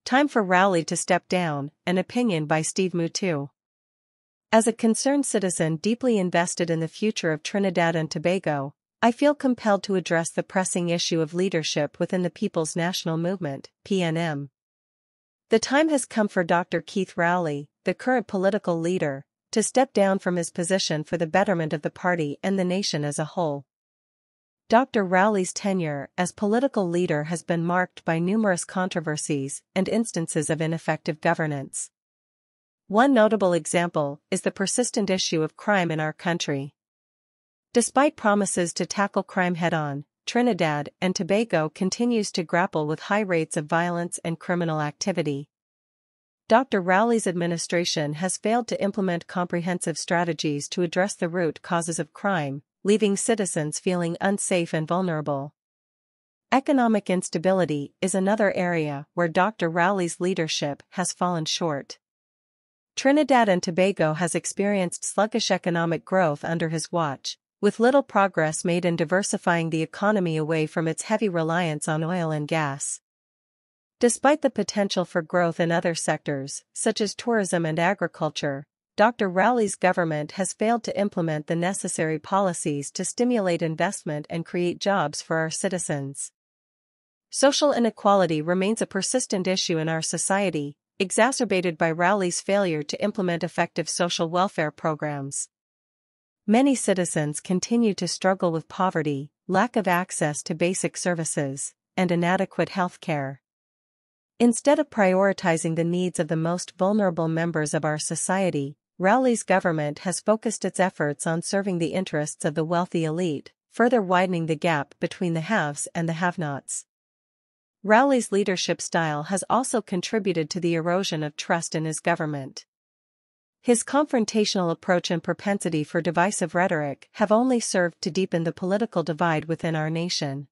Time for Rowley to step down, an opinion by Steve Mutu. As a concerned citizen deeply invested in the future of Trinidad and Tobago, I feel compelled to address the pressing issue of leadership within the People's National Movement, PNM. The time has come for Dr. Keith Rowley, the current political leader, to step down from his position for the betterment of the party and the nation as a whole. Dr. Rowley's tenure as political leader has been marked by numerous controversies and instances of ineffective governance. One notable example is the persistent issue of crime in our country. Despite promises to tackle crime head-on, Trinidad and Tobago continues to grapple with high rates of violence and criminal activity. Dr. Rowley's administration has failed to implement comprehensive strategies to address the root causes of crime, leaving citizens feeling unsafe and vulnerable. Economic instability is another area where Dr. Rowley's leadership has fallen short. Trinidad and Tobago has experienced sluggish economic growth under his watch, with little progress made in diversifying the economy away from its heavy reliance on oil and gas. Despite the potential for growth in other sectors, such as tourism and agriculture, Dr. Rowley's government has failed to implement the necessary policies to stimulate investment and create jobs for our citizens. Social inequality remains a persistent issue in our society, exacerbated by Rowley's failure to implement effective social welfare programs. Many citizens continue to struggle with poverty, lack of access to basic services, and inadequate health care. Instead of prioritizing the needs of the most vulnerable members of our society, Rowley's government has focused its efforts on serving the interests of the wealthy elite, further widening the gap between the haves and the have-nots. Rowley's leadership style has also contributed to the erosion of trust in his government. His confrontational approach and propensity for divisive rhetoric have only served to deepen the political divide within our nation.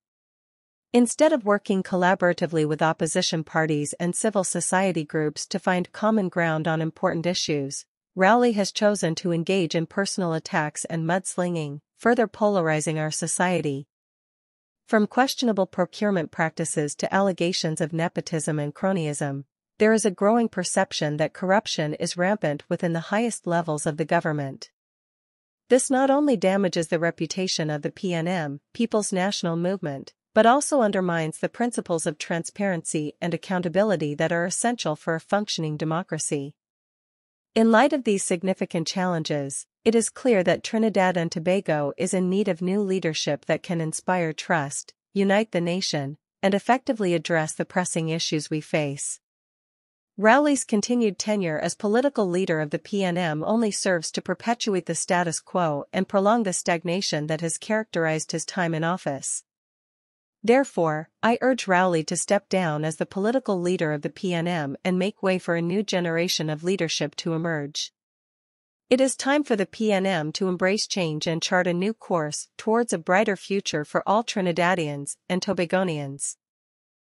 Instead of working collaboratively with opposition parties and civil society groups to find common ground on important issues, Rowley has chosen to engage in personal attacks and mudslinging, further polarizing our society. From questionable procurement practices to allegations of nepotism and cronyism, there is a growing perception that corruption is rampant within the highest levels of the government. This not only damages the reputation of the PNM, People's National Movement, but also undermines the principles of transparency and accountability that are essential for a functioning democracy. In light of these significant challenges, it is clear that Trinidad and Tobago is in need of new leadership that can inspire trust, unite the nation, and effectively address the pressing issues we face. Rowley's continued tenure as political leader of the PNM only serves to perpetuate the status quo and prolong the stagnation that has characterized his time in office. Therefore, I urge Rowley to step down as the political leader of the PNM and make way for a new generation of leadership to emerge. It is time for the PNM to embrace change and chart a new course towards a brighter future for all Trinidadians and Tobagonians.